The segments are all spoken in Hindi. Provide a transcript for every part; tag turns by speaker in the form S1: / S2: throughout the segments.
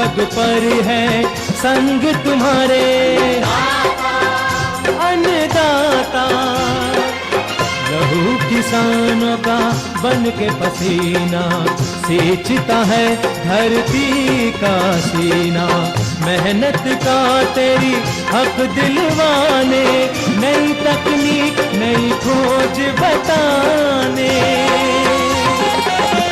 S1: पग पर है संग तुम्हारे अन्नदाता। लहू किसानों का बन के पसीना सींचता है धरती का सीना। मेहनत का तेरी हक दिलवाने, नई तकनीक नई खोज बताने।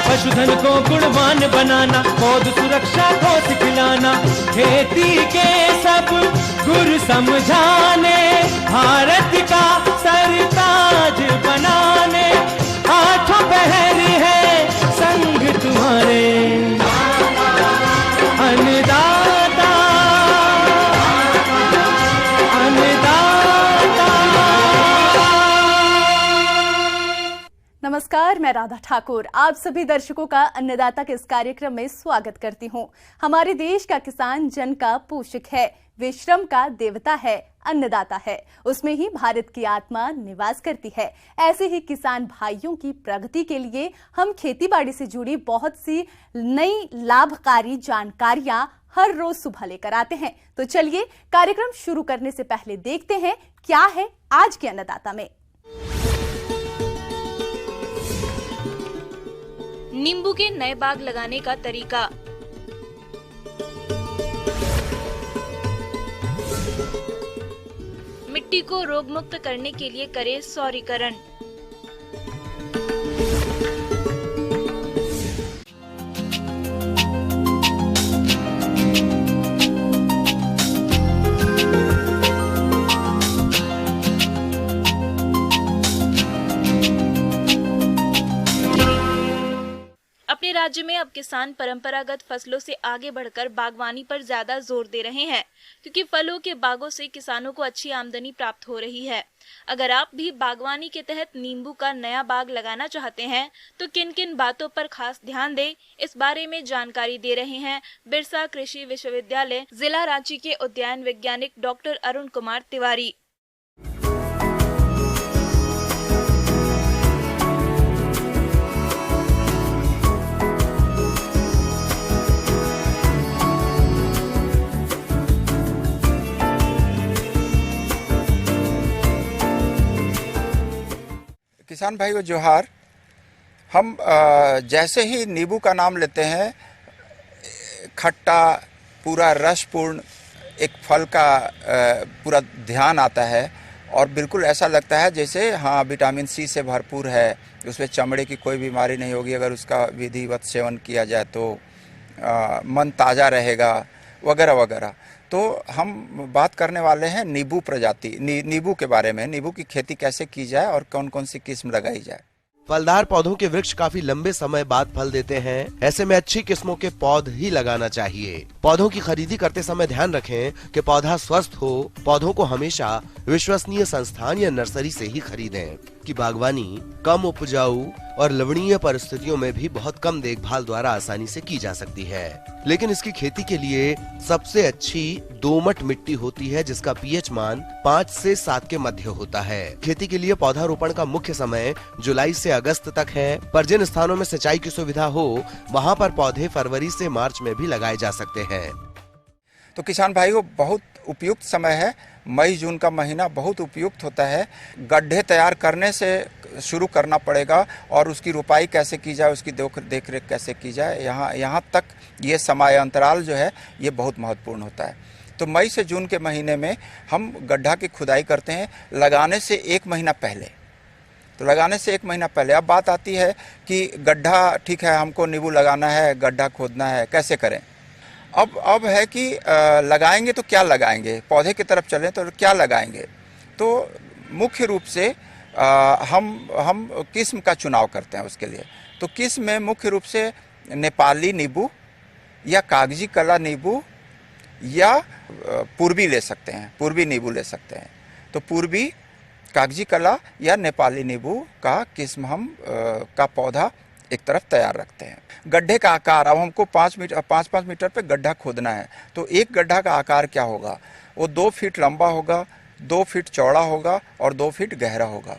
S1: पशुधन को गुणवान बनाना, पौध सुरक्षा को सिखलाना, खेती के सब गुर समझाने, भारत का सरताज बनाने। आठों पहर है संग तुम्हारे अन्नदाता अन्नदाता।
S2: नमस्कार, मैं राधा ठाकुर आप सभी दर्शकों का अन्नदाता के इस कार्यक्रम में स्वागत करती हूं। हमारे देश का किसान जन का पोषक है, वे श्रम का देवता है, अन्नदाता है, उसमें ही भारत की आत्मा निवास करती है। ऐसे ही किसान भाइयों की प्रगति के लिए हम खेतीबाड़ी से जुड़ी बहुत सी नई लाभकारी जानकारियां हर रोज सुबह लेकर आते हैं। तो चलिए कार्यक्रम शुरू करने से पहले देखते हैं क्या है आज के अन्नदाता में।
S3: नींबू के नए बाग लगाने का तरीका। मिट्टी को रोग मुक्त करने के लिए करें सौरीकरण। अपने राज्य में अब किसान परंपरागत फसलों से आगे बढ़कर बागवानी पर ज्यादा जोर दे रहे हैं, क्योंकि फलों के बागों से किसानों को अच्छी आमदनी प्राप्त हो रही है। अगर आप भी बागवानी के तहत नींबू का नया बाग लगाना चाहते हैं तो किन किन बातों पर खास ध्यान दें, इस बारे में जानकारी दे रहे हैं बिरसा कृषि विश्वविद्यालय जिला रांची के उद्यान वैज्ञानिक डॉक्टर अरुण कुमार तिवारी।
S4: किसान भाइयों जोहार। हम जैसे ही नींबू का नाम लेते हैं, खट्टा पूरा रसपूर्ण एक फल का पूरा ध्यान आता है और बिल्कुल ऐसा लगता है जैसे हाँ विटामिन सी से भरपूर है, उसमें चमड़े की कोई बीमारी नहीं होगी अगर उसका विधिवत सेवन किया जाए तो मन ताज़ा रहेगा वगैरह वगैरह। तो हम बात करने वाले हैं नींबू प्रजाति नींबू के बारे में। नींबू की खेती कैसे की जाए और कौन कौन सी किस्म लगाई जाए।
S5: फलदार पौधों के वृक्ष काफी लंबे समय बाद फल देते हैं, ऐसे में अच्छी किस्मों के पौध ही लगाना चाहिए। पौधों की खरीदी करते समय ध्यान रखें कि पौधा स्वस्थ हो। पौधों को हमेशा विश्वसनीय संस्थान या नर्सरी से ही खरीदें। की बागवानी कम उपजाऊ और लवणीय परिस्थितियों में भी बहुत कम देखभाल द्वारा आसानी से की जा सकती है, लेकिन इसकी खेती के लिए सबसे अच्छी दोमट मिट्टी होती है जिसका पीएच मान 5 से 7 के मध्य होता है। खेती के लिए पौधारोपण का मुख्य समय जुलाई से अगस्त तक है, पर जिन स्थानों में सिंचाई की सुविधा हो वहाँ पर पौधे फरवरी से मार्च में भी लगाए जा सकते हैं।
S4: तो किसान भाइयों बहुत उपयुक्त समय है, मई जून का महीना बहुत उपयुक्त होता है। गड्ढे तैयार करने से शुरू करना पड़ेगा और उसकी रुपाई कैसे की जाए, उसकी देख रेख कैसे की जाए, यहाँ तक ये समय अंतराल जो है ये बहुत महत्वपूर्ण होता है। तो मई से जून के महीने में हम गड्ढा की खुदाई करते हैं लगाने से 1 महीना पहले। तो लगाने से 1 महीना पहले अब बात आती है कि गड्ढा ठीक है, हमको नींबू लगाना है, गड्ढा खोदना है, कैसे करें। अब है कि लगाएंगे तो क्या लगाएंगे, पौधे की तरफ चलें तो क्या लगाएंगे। तो मुख्य रूप से हम किस्म का चुनाव करते हैं उसके लिए। तो किस्म में मुख्य रूप से नेपाली नींबू या कागजी कला नींबू या पूर्वी ले सकते हैं, पूर्वी नींबू ले सकते हैं। तो पूर्वी कागजी कला या नेपाली नींबू का किस्म हम का पौधा एक तरफ तैयार रखते हैं। गड्ढे का आकार, अब हमको 5 मीटर पे गड्ढा खोदना है तो एक गड्ढा का आकार क्या होगा, वो 2 फीट लंबा होगा, 2 फीट चौड़ा होगा और 2 फीट गहरा होगा।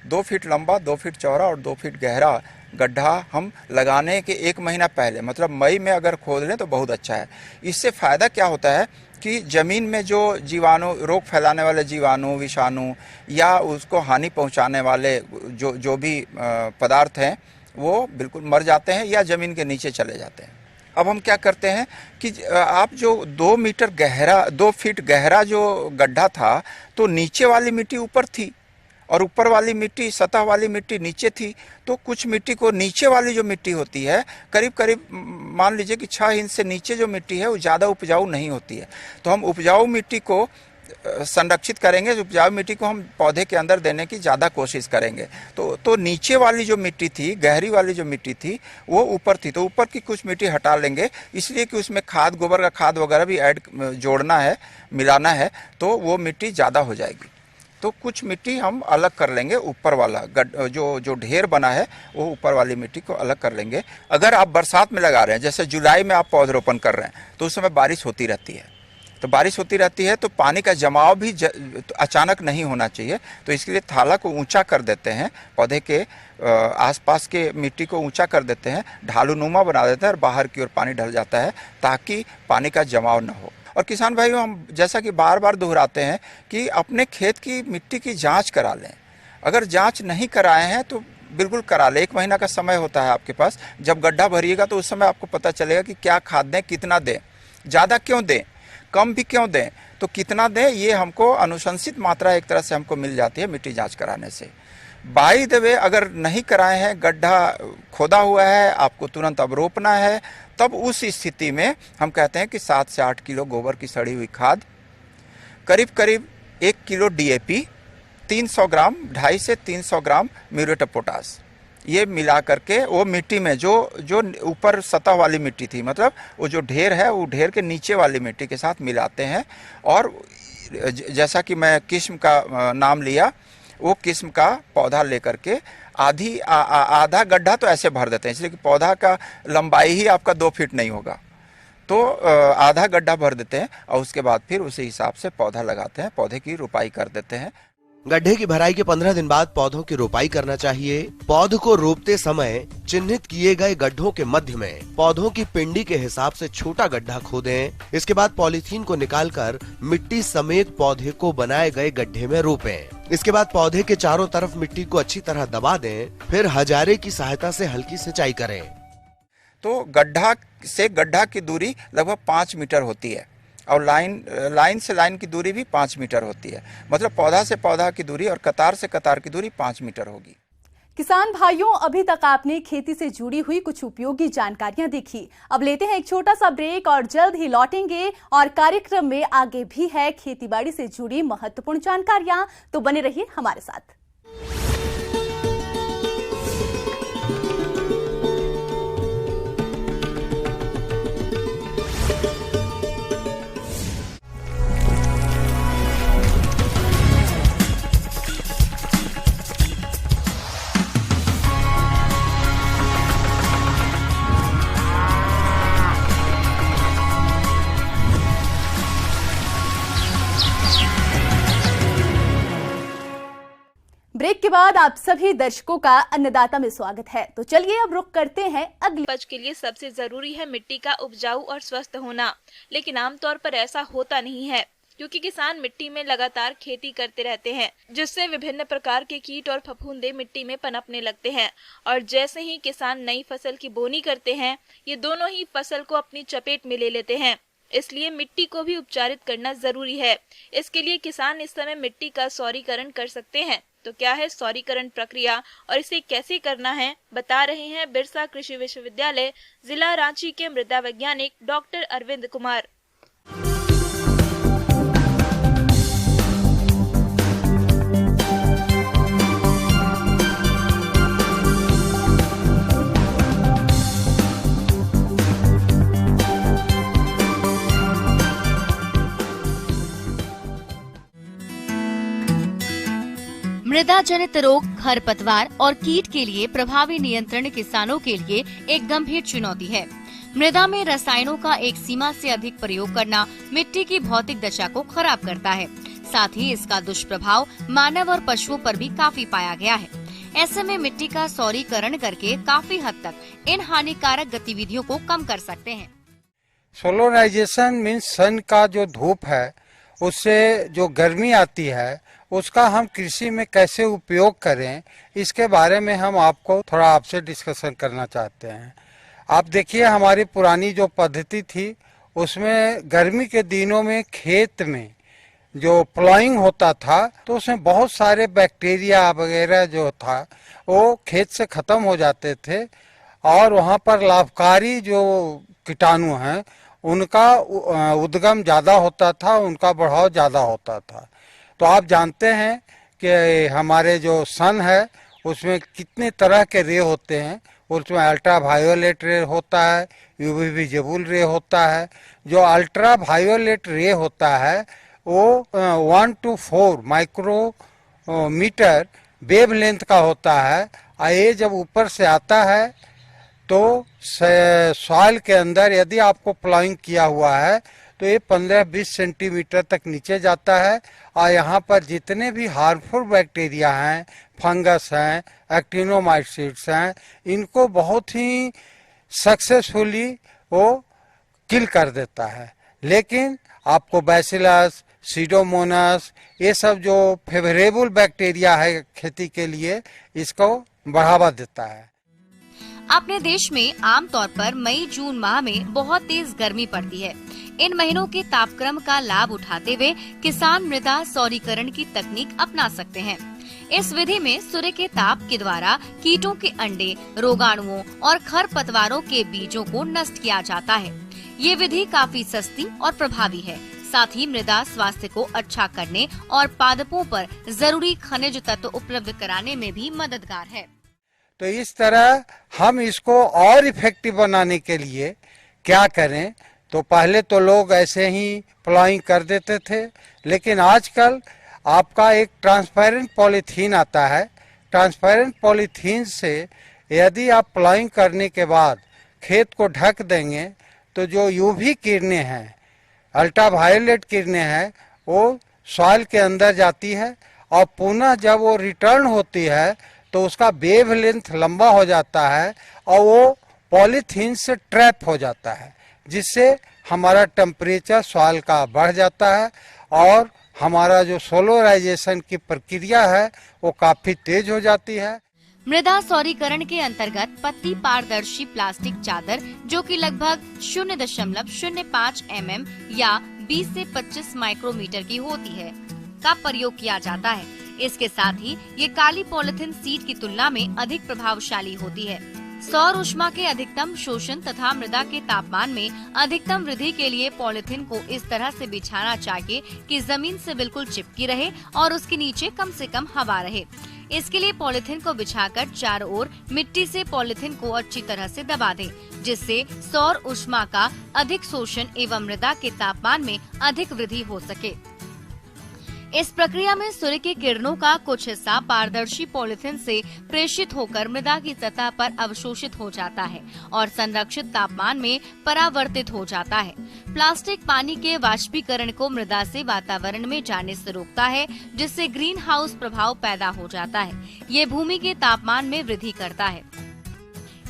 S4: 2 फीट लंबा, 2 फीट चौड़ा और 2 फीट गहरा गड्ढा हम लगाने के 1 महीना पहले मतलब मई में अगर खोद लें तो बहुत अच्छा है। इससे फ़ायदा क्या होता है कि ज़मीन में जो जीवाणु, रोग फैलाने वाले जीवाणु, विषाणु या उसको हानि पहुंचाने वाले जो भी पदार्थ हैं वो बिल्कुल मर जाते हैं या ज़मीन के नीचे चले जाते हैं। अब हम क्या करते हैं कि आप जो 2 मीटर गहरा, 2 फीट गहरा जो गड्ढा था तो नीचे वाली मिट्टी ऊपर थी और ऊपर वाली मिट्टी, सतह वाली मिट्टी नीचे थी। तो कुछ मिट्टी को, नीचे वाली जो मिट्टी होती है करीब करीब मान लीजिए कि 6 इंच से नीचे जो मिट्टी है वो ज़्यादा उपजाऊ नहीं होती है। तो हम उपजाऊ मिट्टी को संरक्षित करेंगे, उपजाऊ मिट्टी को हम पौधे के अंदर देने की ज़्यादा कोशिश करेंगे। तो नीचे वाली जो मिट्टी थी, गहरी वाली जो मिट्टी थी वो ऊपर थी, तो ऊपर की कुछ मिट्टी हटा लेंगे, इसलिए कि उसमें खाद, गोबर का खाद वगैरह भी जोड़ना है, मिलाना है, तो वो मिट्टी ज़्यादा हो जाएगी। तो कुछ मिट्टी हम अलग कर लेंगे, ऊपर वाला जो ढेर बना है वो ऊपर वाली मिट्टी को अलग कर लेंगे। अगर आप बरसात में लगा रहे हैं, जैसे जुलाई में आप पौधरोपण कर रहे हैं, तो उस समय बारिश होती रहती है, तो बारिश होती रहती है तो पानी का जमाव भी अचानक नहीं होना चाहिए। तो इसके लिए थाला को ऊंचा कर देते हैं, पौधे के आसपास के मिट्टी को ऊंचा कर देते हैं, ढालूनुमा बना देते हैं और बाहर की ओर पानी ढल जाता है ताकि पानी का जमाव न हो। और किसान भाइयों, हम जैसा कि बार बार दोहराते हैं कि अपने खेत की मिट्टी की जाँच करा लें। अगर जाँच नहीं कराए हैं तो बिल्कुल करा लें। 1 महीना का समय होता है आपके पास, जब गड्ढा भरिएगा तो उस समय आपको पता चलेगा कि क्या खाद दें, कितना दें, ज़्यादा क्यों दें, कम भी क्यों दें, तो कितना दें, ये हमको अनुशंसित मात्रा एक तरह से हमको मिल जाती है मिट्टी जांच कराने से। बाय द वे, अगर नहीं कराए हैं, गड्ढा खोदा हुआ है, आपको तुरंत अब रोपना है, तब उस स्थिति में हम कहते हैं कि 7 से 8 किलो गोबर की सड़ी हुई खाद, करीब करीब 1 किलो DAP, 300 ग्राम, 250 से 300 ग्राम म्यूरेट ऑफ पोटाश, ये मिला करके वो मिट्टी में जो ऊपर सतह वाली मिट्टी थी, मतलब वो जो ढेर है, वो ढेर के नीचे वाली मिट्टी के साथ मिलाते हैं। और जैसा कि मैं किस्म का नाम लिया, वो किस्म का पौधा लेकर के आधा गड्ढा तो ऐसे भर देते हैं, इसलिए कि पौधा का लंबाई ही आपका 2 फीट नहीं होगा, तो आधा गड्ढा भर देते हैं और उसके बाद फिर उसी हिसाब से पौधा लगाते हैं, पौधे की रोपाई कर देते हैं।
S5: गड्ढे की भराई के 15 दिन बाद पौधों की रोपाई करना चाहिए। पौध को रोपते समय चिन्हित किए गए गड्ढों के मध्य में पौधों की पिंडी के हिसाब से छोटा गड्ढा खोदें। इसके बाद पॉलीथीन को निकालकर मिट्टी समेत पौधे को बनाए गए गड्ढे में रोपें। इसके बाद पौधे के चारों तरफ मिट्टी को अच्छी तरह दबा दें, फिर हजारे की सहायता से हल्की सिंचाई करें।
S4: तो गड्ढा से गड्ढा की दूरी लगभग 5 मीटर होती है और लाइन से लाइन की दूरी भी 5 मीटर होती है, मतलब पौधा से पौधा की दूरी और कतार से कतार की दूरी 5 मीटर होगी।
S2: किसान भाइयों, अभी तक आपने खेती से जुड़ी हुई कुछ उपयोगी जानकारियां देखी। अब लेते हैं एक छोटा सा ब्रेक और जल्द ही लौटेंगे और कार्यक्रम में आगे भी है खेतीबाड़ी से जुड़ी महत्वपूर्ण जानकारियां, तो बने रहिए हमारे साथ। ब्रेक के बाद आप सभी दर्शकों का अन्नदाता में स्वागत है। तो चलिए अब रुक करते हैं अगली।
S3: उपज के लिए सबसे जरूरी है मिट्टी का उपजाऊ और स्वस्थ होना, लेकिन आमतौर पर ऐसा होता नहीं है, क्योंकि किसान मिट्टी में लगातार खेती करते रहते हैं, जिससे विभिन्न प्रकार के कीट और फफूंदे मिट्टी में पनपने लगते हैं। और जैसे ही किसान नई फसल की बोनी करते हैं, ये दोनों ही फसल को अपनी चपेट में ले लेते हैं। इसलिए मिट्टी को भी उपचारित करना जरूरी है। इसके लिए किसान इस समय मिट्टी का सौरीकरण कर सकते हैं। तो क्या है सौरीकरण प्रक्रिया और इसे कैसे करना है, बता रहे हैं बिरसा कृषि विश्वविद्यालय जिला रांची के मृदा वैज्ञानिक डॉक्टर अरविंद कुमार।
S6: मृदा जनित रोग, खरपतवार और कीट के लिए प्रभावी नियंत्रण किसानों के लिए एक गंभीर चुनौती है। मृदा में रसायनों का एक सीमा से अधिक प्रयोग करना मिट्टी की भौतिक दशा को खराब करता है। साथ ही इसका दुष्प्रभाव मानव और पशुओं पर भी काफी पाया गया है। ऐसे में मिट्टी का सौरीकरण करके काफी हद तक इन हानिकारक गतिविधियों को कम कर सकते हैं।
S7: सोलराइजेशन मीन्स सन का जो धूप है उससे जो गर्मी आती है उसका हम कृषि में कैसे उपयोग करें, इसके बारे में हम आपको थोड़ा आपसे डिस्कशन करना चाहते हैं। आप देखिए हमारी पुरानी जो पद्धति थी उसमें गर्मी के दिनों में खेत में जो प्लॉइंग होता था तो उसमें बहुत सारे बैक्टीरिया वगैरह जो था वो खेत से खत्म हो जाते थे और वहाँ पर लाभकारी जो कीटाणु हैं उनका उद्गम ज़्यादा होता था, उनका बढ़ाव ज़्यादा होता था। तो आप जानते हैं कि हमारे जो सन है उसमें कितने तरह के रे होते हैं। उसमें अल्ट्रा वायोलेट रे होता है, यूवी विजिबल रे होता है। जो अल्ट्रा वायोलेट रे होता है वो 1 to 4 माइक्रोमीटर वेव लेंथ का होता है और ये जब ऊपर से आता है तो सॉइल के अंदर यदि आपको प्लॉइंग किया हुआ है तो ये 15-20 सेंटीमीटर तक नीचे जाता है और यहाँ पर जितने भी हार्मफुल बैक्टीरिया हैं, फंगस हैं, एक्टिनोमाइसीट्स हैं, इनको बहुत ही सक्सेसफुली वो किल कर देता है। लेकिन आपको बैसिलस, सीडोमोनास ये सब जो फेवरेबल बैक्टीरिया है खेती के लिए इसको बढ़ावा देता है।
S6: अपने देश में आमतौर पर मई जून माह में बहुत तेज गर्मी पड़ती है। इन महीनों के तापक्रम का लाभ उठाते हुए किसान मृदा सौरीकरण की तकनीक अपना सकते हैं। इस विधि में सूर्य के ताप के द्वारा कीटों के अंडे, रोगाणुओं और खरपतवारों के बीजों को नष्ट किया जाता है। ये विधि काफी सस्ती और प्रभावी है। साथ ही मृदा स्वास्थ्य को अच्छा करने और पादपों पर जरूरी खनिज तत्व उपलब्ध कराने में भी मददगार है।
S7: तो इस तरह हम इसको और इफेक्टिव बनाने के लिए क्या करें, तो पहले तो लोग ऐसे ही प्लॉइंग कर देते थे, लेकिन आजकल आपका एक ट्रांसपेरेंट पॉलीथीन आता है। ट्रांसपेरेंट पॉलीथीन से यदि आप प्लॉइंग करने के बाद खेत को ढक देंगे तो जो यूवी किरणें हैं, अल्ट्रा वायोलेट किरणें हैं, वो सॉइल के अंदर जाती है और पुनः जब वो रिटर्न होती है तो उसका वेव लेंथ लंबा हो जाता है और वो पॉलीथीन से ट्रैप हो जाता है, जिससे हमारा टेम्परेचर सॉइल का बढ़ जाता है और हमारा जो सोलराइजेशन की प्रक्रिया है वो काफी तेज हो जाती है।
S6: मृदा सौरीकरण के अंतर्गत पत्ती पारदर्शी प्लास्टिक चादर जो कि लगभग 0.05 mm या 20 से 25 माइक्रोमीटर की होती है का प्रयोग किया जाता है। इसके साथ ही ये काली पॉलिथीन सीट की तुलना में अधिक प्रभावशाली होती है। सौर ऊष्मा के अधिकतम शोषण तथा मृदा के तापमान में अधिकतम वृद्धि के लिए पॉलिथीन को इस तरह से बिछाना चाहिए कि जमीन से बिल्कुल चिपकी रहे और उसके नीचे कम से कम हवा रहे। इसके लिए पॉलिथीन को बिछाकर चारों ओर मिट्टी से पॉलिथीन को अच्छी तरह से दबा दें, जिससे सौर ऊष्मा का अधिक शोषण एवं मृदा के तापमान में अधिक वृद्धि हो सके। इस प्रक्रिया में सूर्य की किरणों का कुछ हिस्सा पारदर्शी पॉलिथीन से प्रेषित होकर मृदा की सतह पर अवशोषित हो जाता है और संरक्षित तापमान में परावर्तित हो जाता है। प्लास्टिक पानी के वाष्पीकरण को मृदा से वातावरण में जाने से रोकता है, जिससे ग्रीन हाउस प्रभाव पैदा हो जाता है। ये भूमि के तापमान में वृद्धि करता है।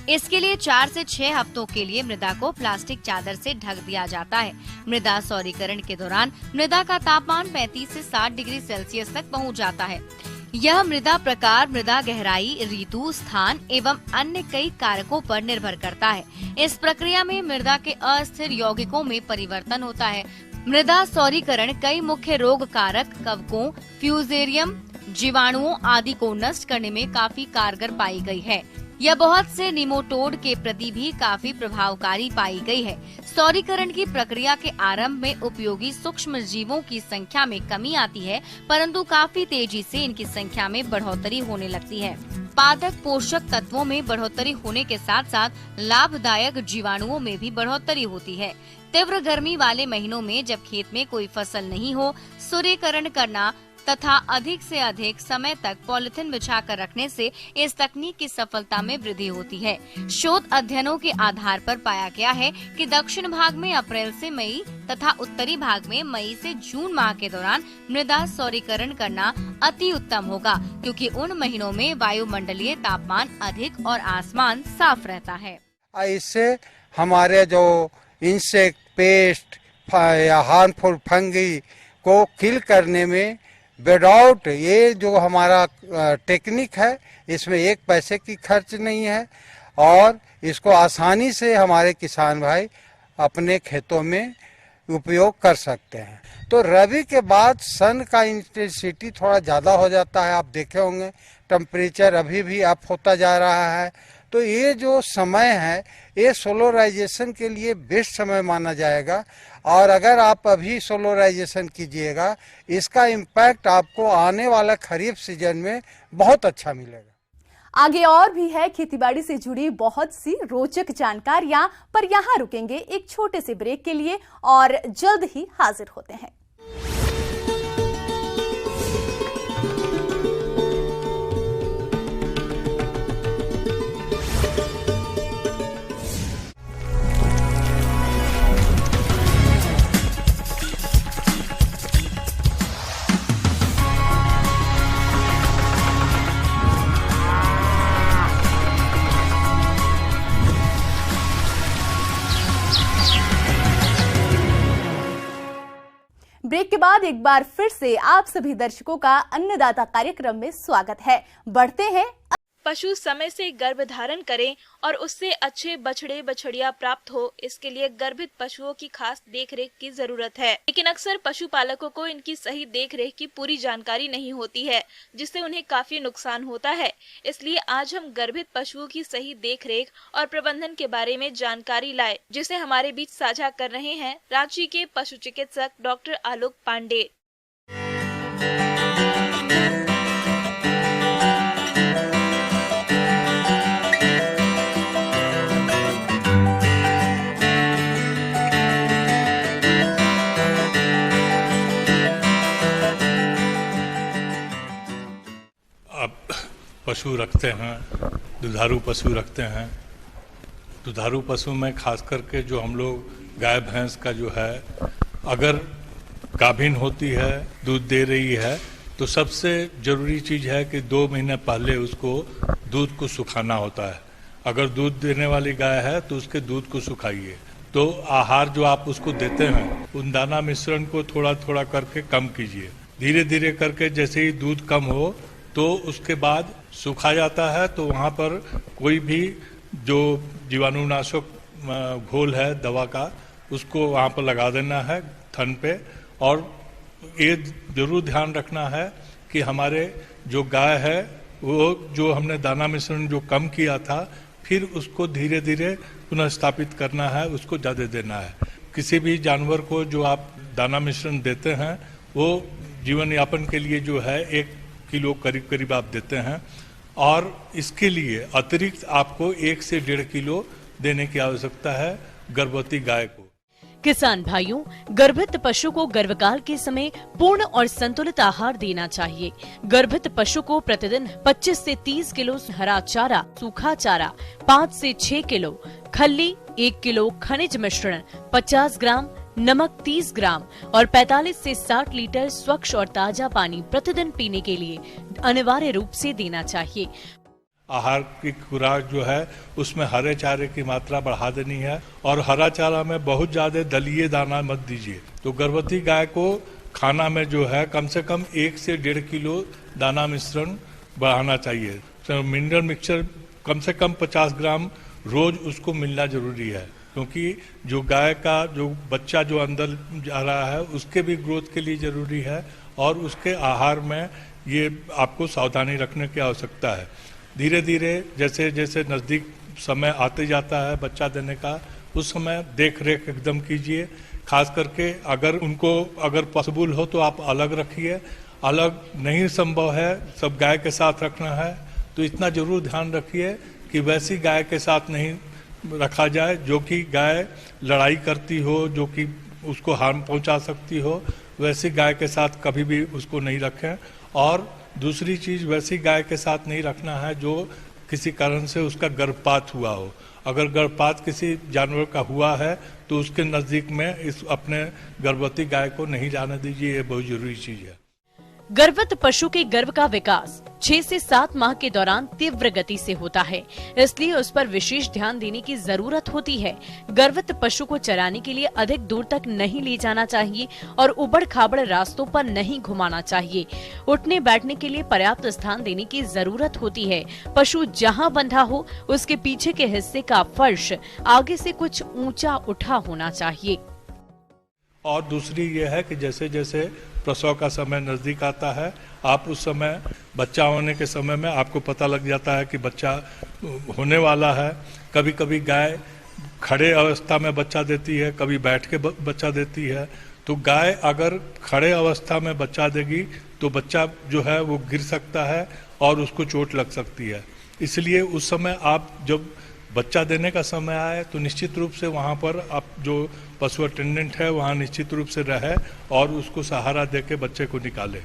S6: इसके लिए 4 से 6 हफ्तों के लिए मृदा को प्लास्टिक चादर से ढक दिया जाता है। मृदा सौरीकरण के दौरान मृदा का तापमान 35 से 60 डिग्री सेल्सियस तक पहुंच जाता है। यह मृदा प्रकार, मृदा गहराई, ऋतु, स्थान एवं अन्य कई कारकों पर निर्भर करता है। इस प्रक्रिया में मृदा के अस्थिर यौगिकों में परिवर्तन होता है। मृदा सौरीकरण कई मुख्य रोग कारक, कवकों, फ्यूजेरियम, जीवाणुओं आदि को नष्ट करने में काफी कारगर पाई गई है। यह बहुत से निमोटोड के प्रति भी काफी प्रभावकारी पाई गई है। सौरीकरण की प्रक्रिया के आरंभ में उपयोगी सूक्ष्म जीवों की संख्या में कमी आती है, परंतु काफी तेजी से इनकी संख्या में बढ़ोतरी होने लगती है। पादप पोषक तत्वों में बढ़ोतरी होने के साथ साथ लाभदायक जीवाणुओं में भी बढ़ोतरी होती है। तीव्र गर्मी वाले महीनों में जब खेत में कोई फसल नहीं हो, सूर्यकरण करना तथा अधिक से अधिक समय तक पॉलिथीन बिछाकर रखने से इस तकनीक की सफलता में वृद्धि होती है। शोध अध्ययनों के आधार पर पाया गया है कि दक्षिण भाग में अप्रैल से मई तथा उत्तरी भाग में मई से जून माह के दौरान मृदा सौरीकरण करना अति उत्तम होगा, क्योंकि उन महीनों में वायुमंडलीय तापमान अधिक और आसमान साफ रहता है।
S7: इससे हमारे जो इंसेक्ट, पेस्ट या हार्मफुल फंगी को किल करने में विदाउट ये जो हमारा टेक्निक है, इसमें एक पैसे की खर्च नहीं है और इसको आसानी से हमारे किसान भाई अपने खेतों में उपयोग कर सकते हैं। तो रबी के बाद सन का इंटेंसिटी थोड़ा ज़्यादा हो जाता है। आप देखे होंगे टेम्परेचर अभी भी अप होता जा रहा है। तो ये जो समय है ये सोलराइजेशन के लिए बेस्ट समय माना जाएगा और अगर आप अभी सोलराइजेशन कीजिएगा इसका इम्पैक्ट आपको आने वाला खरीफ सीजन में बहुत अच्छा मिलेगा।
S2: आगे और भी है खेतीबाड़ी से जुड़ी बहुत सी रोचक जानकारियां, पर यहां रुकेंगे एक छोटे से ब्रेक के लिए और जल्द ही हाजिर होते हैं। ब्रेक के बाद एक बार फिर से आप सभी दर्शकों का अन्नदाता कार्यक्रम में स्वागत है। बढ़ते हैं।
S3: पशु समय से गर्भ धारण करें और उससे अच्छे बछड़े बछड़िया प्राप्त हो, इसके लिए गर्भित पशुओं की खास देखरेख की जरूरत है। लेकिन अक्सर पशुपालकों को इनकी सही देखरेख की पूरी जानकारी नहीं होती है, जिससे उन्हें काफी नुकसान होता है। इसलिए आज हम गर्भित पशुओं की सही देखरेख और प्रबंधन के बारे में जानकारी लाए, जिसे हमारे बीच साझा कर रहे हैं रांची के पशु चिकित्सक डॉक्टर आलोक पांडे।
S8: पशु रखते हैं, दुधारू पशु रखते हैं। दुधारू पशु में खास करके जो हम लोग गाय भैंस का जो है, अगर गाभिन होती है, दूध दे रही है, तो सबसे जरूरी चीज है कि 2 महीने पहले उसको दूध को सुखाना होता है। अगर दूध देने वाली गाय है तो उसके दूध को सुखाइए। तो आहार जो आप उसको देते हैं, उन दाना मिश्रण को थोड़ा थोड़ा करके कम कीजिए। धीरे धीरे करके जैसे ही दूध कम हो तो उसके बाद सूखा जाता है, तो वहाँ पर कोई भी जो जीवाणुनाशक घोल है दवा का, उसको वहाँ पर लगा देना है थन पे। और ये जरूर ध्यान रखना है कि हमारे जो गाय है वो जो हमने दाना मिश्रण जो कम किया था, फिर उसको धीरे धीरे पुनः स्थापित करना है, उसको ज़्यादा देना है। किसी भी जानवर को जो आप दाना मिश्रण देते हैं वो जीवन यापन के लिए जो है 1 किलो करीब करीब आप देते हैं, और इसके लिए अतिरिक्त आपको 1 से 1.5 किलो देने की आवश्यकता है गर्भवती गाय को।
S9: किसान भाइयों, गर्भित पशु को गर्भकाल के समय पूर्ण और संतुलित आहार देना चाहिए। गर्भित पशु को प्रतिदिन 25 से 30 किलो हरा चारा, सूखा चारा, 5 से 6 किलो खल्ली, 1 किलो खनिज मिश्रण, 50 ग्राम नमक, 30 ग्राम और 45 से 60 लीटर स्वच्छ और ताजा पानी प्रतिदिन पीने के लिए अनिवार्य रूप से देना चाहिए।
S8: आहार की खुराक जो है उसमें हरे चारे की मात्रा बढ़ा देनी है, और हरा चारा में बहुत ज्यादा दलीय दाना मत दीजिए। तो गर्भवती गाय को खाना में जो है कम से कम 1 से 1.5 किलो दाना मिश्रण बढ़ाना चाहिए। तो मिनरल मिक्सचर कम से कम 50 ग्राम रोज उसको मिलना जरूरी है, क्योंकि जो गाय का जो बच्चा जो अंदर जा रहा है उसके भी ग्रोथ के लिए जरूरी है, और उसके आहार में ये आपको सावधानी रखने की आवश्यकता है। धीरे धीरे जैसे जैसे नज़दीक समय आते जाता है बच्चा देने का, उस समय देख रेख एकदम कीजिए। खास करके अगर पॉसिबल हो तो आप अलग रखिए। अलग नहीं संभव है, सब गाय के साथ रखना है, तो इतना जरूर ध्यान रखिए कि वैसी गाय के साथ नहीं रखा जाए जो कि गाय लड़ाई करती हो, जो कि उसको हार्म पहुंचा सकती हो। वैसी गाय के साथ कभी भी उसको नहीं रखें। और दूसरी चीज, वैसी गाय के साथ नहीं रखना है जो किसी कारण से उसका गर्भपात हुआ हो। अगर गर्भपात किसी जानवर का हुआ है तो उसके नजदीक में इस अपने गर्भवती गाय को नहीं जाने दीजिए, ये बहुत जरूरी चीज है।
S9: गर्भवत पशु के गर्भ का विकास 6 से 7 माह के दौरान तीव्र गति से होता है, इसलिए उस पर विशेष ध्यान देने की जरूरत होती है। गर्भवत पशु को चराने के लिए अधिक दूर तक नहीं ले जाना चाहिए और उबड़ खाबड़ रास्तों पर नहीं घुमाना चाहिए। उठने बैठने के लिए पर्याप्त स्थान देने की जरूरत होती है। पशु जहाँ बंधा हो उसके पीछे के हिस्से का फर्श आगे से कुछ ऊंचा उठा होना चाहिए।
S8: और दूसरी ये है कि जैसे जैसे प्रसव का समय नजदीक आता है, आप उस समय बच्चा होने के समय में आपको पता लग जाता है कि बच्चा होने वाला है। कभी कभी गाय खड़े अवस्था में बच्चा देती है, कभी बैठ के बच्चा देती है। तो गाय अगर खड़े अवस्था में बच्चा देगी तो बच्चा जो है वो गिर सकता है और उसको चोट लग सकती है। इसलिए उस समय आप जब बच्चा देने का समय आए तो निश्चित रूप से वहाँ पर आप जो पशु अटेंडेंट है वहाँ निश्चित रूप से रहे और उसको सहारा देके बच्चे को निकाले।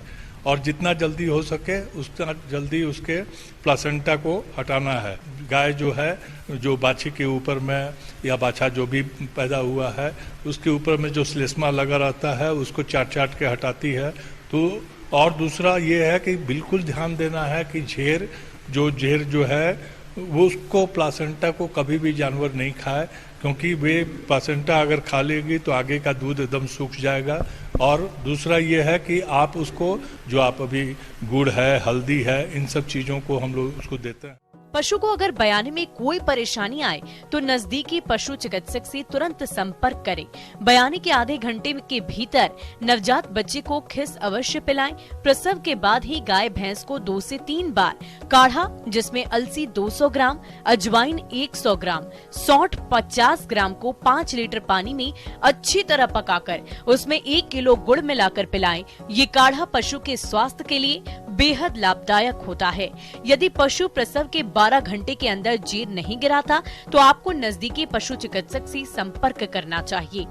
S8: और जितना जल्दी हो सके उतना जल्दी उसके प्लासेंटा को हटाना है। गाय जो है, जो बाछी के ऊपर में या बाछा जो भी पैदा हुआ है उसके ऊपर में जो श्लेष्मा लगा रहता है उसको चाट के हटाती है। तो और दूसरा ये है कि बिल्कुल ध्यान देना है कि झेर जो है वो उसको प्लासेंटा को कभी भी जानवर नहीं खाए, क्योंकि वे प्लासेंटा अगर खा लेगी तो आगे का दूध एकदम सूख जाएगा। और दूसरा ये है कि आप उसको जो आप अभी गुड़ है, हल्दी है, इन सब चीजों को हम लोग उसको देते हैं।
S9: पशु को अगर बयाने में कोई परेशानी आए तो नजदीकी पशु चिकित्सक से तुरंत संपर्क करें। बयाने के आधे घंटे के भीतर नवजात बच्चे को खिस अवश्य पिलाएं। प्रसव के बाद ही गाय भैंस को 2 से 3 बार काढ़ा, जिसमें अलसी 200 ग्राम, अजवाइन 100 ग्राम, सौंठ 50 ग्राम को 5 लीटर पानी में अच्छी तरह पकाकर उसमें 1 किलो गुड़ मिलाकर पिलाएं। ये काढ़ा पशु के स्वास्थ्य के लिए बेहद लाभदायक होता है। यदि पशु प्रसव के 12 घंटे के अंदर जीर नहीं गिराता तो आपको नजदीकी पशु चिकित्सक से संपर्क करना चाहिए।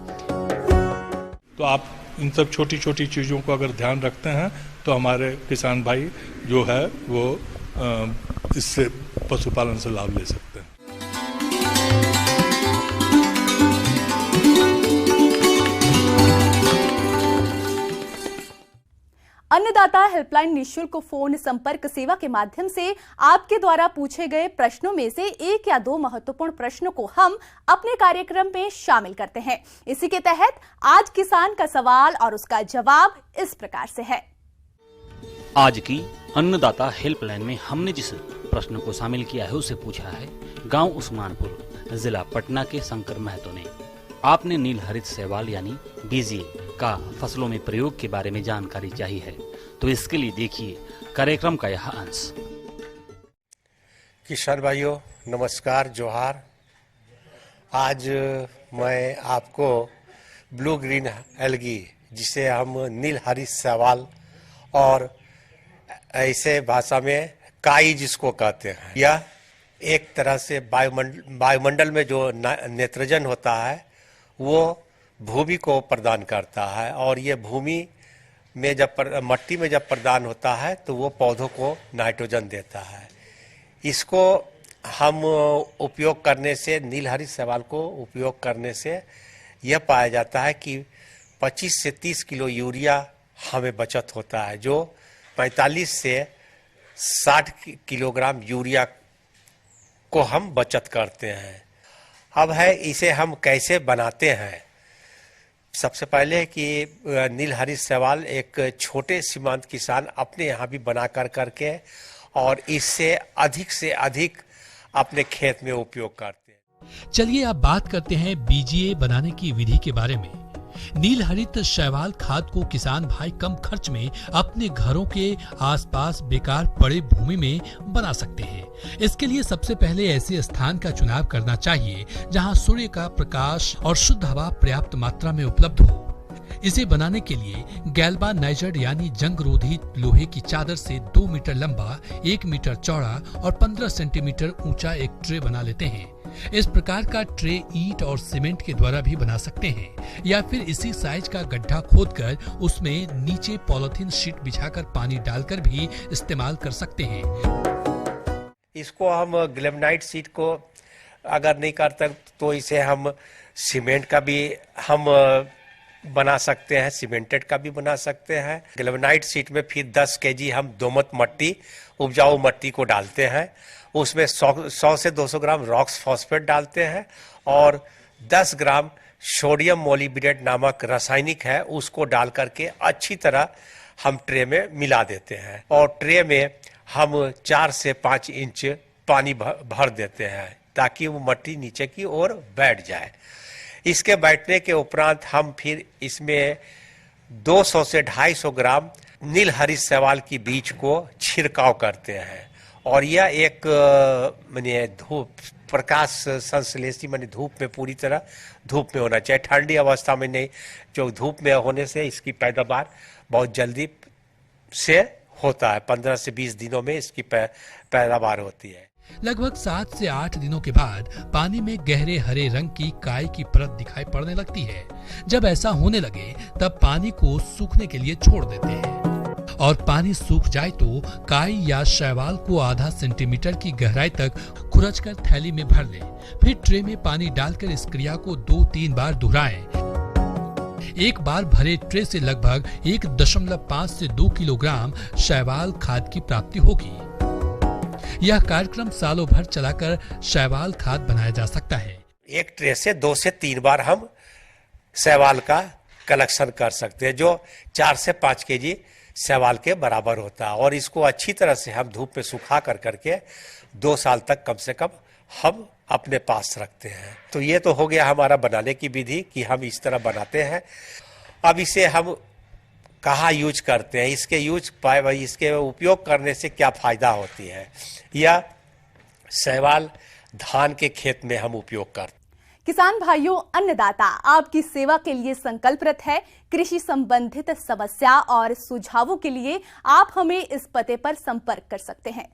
S8: तो आप इन सब छोटी छोटी चीजों को अगर ध्यान रखते हैं तो हमारे किसान भाई जो है वो इससे पशुपालन से लाभ ले सकते हैं।
S2: अन्नदाता हेल्पलाइन निःशुल्क फोन संपर्क सेवा के माध्यम से आपके द्वारा पूछे गए प्रश्नों में से 1 या 2 महत्वपूर्ण प्रश्नों को हम अपने कार्यक्रम में शामिल करते हैं। इसी के तहत आज किसान का सवाल और उसका जवाब इस प्रकार से है।
S10: आज की अन्नदाता हेल्पलाइन में हमने जिस प्रश्न को शामिल किया है उसे पूछा है गांव उस्मानपुर, जिला पटना के शंकर महतो ने। आपने नील हरित शैवाल यानी बीजीए का फसलों में प्रयोग के बारे में जानकारी चाहिए है, तो इसके लिए देखिए कार्यक्रम का यह अंश।
S11: किसान भाइयों नमस्कार, जोहार। आज मैं आपको ब्लू ग्रीन एल्गी, जिसे हम नील हरित शैवाल और ऐसे भाषा में काई जिसको कहते हैं, यह एक तरह से वायुमंडल में जो नाइट्रोजन होता है वो भूमि को प्रदान करता है, और ये भूमि में जब मट्टी में जब प्रदान होता है तो वो पौधों को नाइट्रोजन देता है। इसको हम उपयोग करने से, नील हरित शैवाल को उपयोग करने से यह पाया जाता है कि 25 से 30 किलो यूरिया हमें बचत होता है, जो 45 से 60 किलोग्राम यूरिया को हम बचत करते हैं। अब है इसे हम कैसे बनाते हैं। सबसे पहले कि नील हरित शैवाल एक छोटे सीमांत किसान अपने यहाँ भी बना करके और इससे से अधिक अपने खेत में उपयोग करते हैं।
S12: चलिए अब बात करते हैं बीजीए बनाने की विधि के बारे में। नील हरित शैवाल खाद को किसान भाई कम खर्च में अपने घरों के आसपास बेकार पड़े भूमि में बना सकते हैं। इसके लिए सबसे पहले ऐसे स्थान का चुनाव करना चाहिए जहां सूर्य का प्रकाश और शुद्ध हवा पर्याप्त मात्रा में उपलब्ध हो। इसे बनाने के लिए गैल्वानाइज्ड यानी जंग रोधी लोहे की चादर से 2 मीटर लंबा, 1 मीटर चौड़ा और 15 सेंटीमीटर ऊंचा एक ट्रे बना लेते हैं। इस प्रकार का ट्रे ईंट और सीमेंट के द्वारा भी बना सकते हैं या फिर इसी साइज का गड्ढा खोदकर उसमें नीचे पॉलिथीन शीट बिछाकर पानी डालकर भी इस्तेमाल कर सकते हैं।
S11: इसको हम ग्लेमनाइट शीट को अगर नहीं करते तो इसे हम सीमेंट का भी हम बना सकते हैं, सीमेंटेड का भी बना सकते हैं। ग्लेमनाइट शीट में फिर 10 केजी हम दोमट मट्टी, उपजाऊ मट्टी को डालते हैं। उसमें 100 से 200 ग्राम रॉक्स फॉस्फेट डालते हैं और 10 ग्राम सोडियम मोलिब्डेट नामक रासायनिक है, उसको डाल करके अच्छी तरह हम ट्रे में मिला देते हैं और ट्रे में हम 4 से 5 इंच पानी भर देते हैं ताकि वो मट्टी नीचे की ओर बैठ जाए। इसके बैठने के उपरांत हम फिर इसमें 200 से 250 ग्राम नीलहरित शैवाल की बीज को छिड़काव करते हैं और यह एक माने धूप प्रकाश संश्लेषी माने धूप में पूरी तरह धूप में होना चाहिए, ठंडी अवस्था में नहीं। जो धूप में होने से इसकी पैदावार बहुत जल्दी से होता है, 15 से 20 दिनों में इसकी पैदावार होती है।
S12: लगभग 7 से 8 दिनों के बाद पानी में गहरे हरे रंग की काई की परत दिखाई पड़ने लगती है। जब ऐसा होने लगे तब पानी को सूखने के लिए छोड़ देते हैं और पानी सूख जाए तो काई या शैवाल को आधा सेंटीमीटर की गहराई तक खुरचकर थैली में भर लें। फिर ट्रे में पानी डालकर इस क्रिया को 2-3 बार दोहराएं। एक बार भरे ट्रे से लगभग 1.5 से 2 किलोग्राम शैवाल खाद की प्राप्ति होगी। यह कार्यक्रम सालों भर चलाकर शैवाल खाद बनाया जा सकता है।
S11: एक ट्रे से 2 से 3 बार हम शैवाल का कलेक्शन कर सकते हैं, जो 4 से 5 केजी शैवाल के बराबर होता है और इसको अच्छी तरह से हम धूप में सुखा कर करके 2 साल तक कम से कम हम अपने पास रखते हैं। तो ये तो हो गया हमारा बनाने की विधि कि हम इस तरह बनाते हैं। अब इसे हम कहाँ यूज करते हैं, इसके उपयोग करने से क्या फायदा होती है, या शैवाल धान के खेत में हम उपयोग करते हैं।
S2: किसान भाइयों, अन्नदाता आपकी सेवा के लिए संकल्परत है। कृषि संबंधित समस्या और सुझावों के लिए आप हमें इस पते पर संपर्क कर सकते हैं।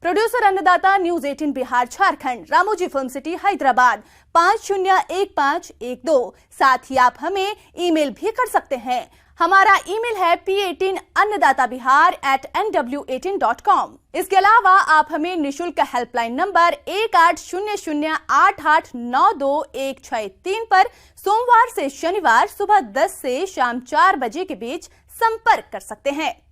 S2: प्रोड्यूसर अन्नदाता, news 18 Bihar Jharkhand, Ramoji film city Hyderabad 501512। साथ ही आप हमें ईमेल भी कर सकते हैं। हमारा ईमेल है p18annadatabihar@nw18.com। इसके अलावा आप हमें निशुल्क हेल्पलाइन नंबर 180088921663 पर सोमवार से शनिवार सुबह 10 से शाम 4 बजे के बीच संपर्क कर सकते हैं।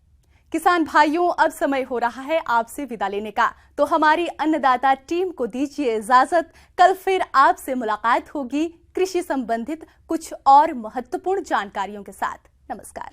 S2: किसान भाइयों, अब समय हो रहा है आपसे विदा लेने का, तो हमारी अन्नदाता टीम को दीजिए इजाजत। कल फिर आपसे मुलाकात होगी कृषि संबंधित कुछ और महत्वपूर्ण जानकारियों के साथ। नमस्कार।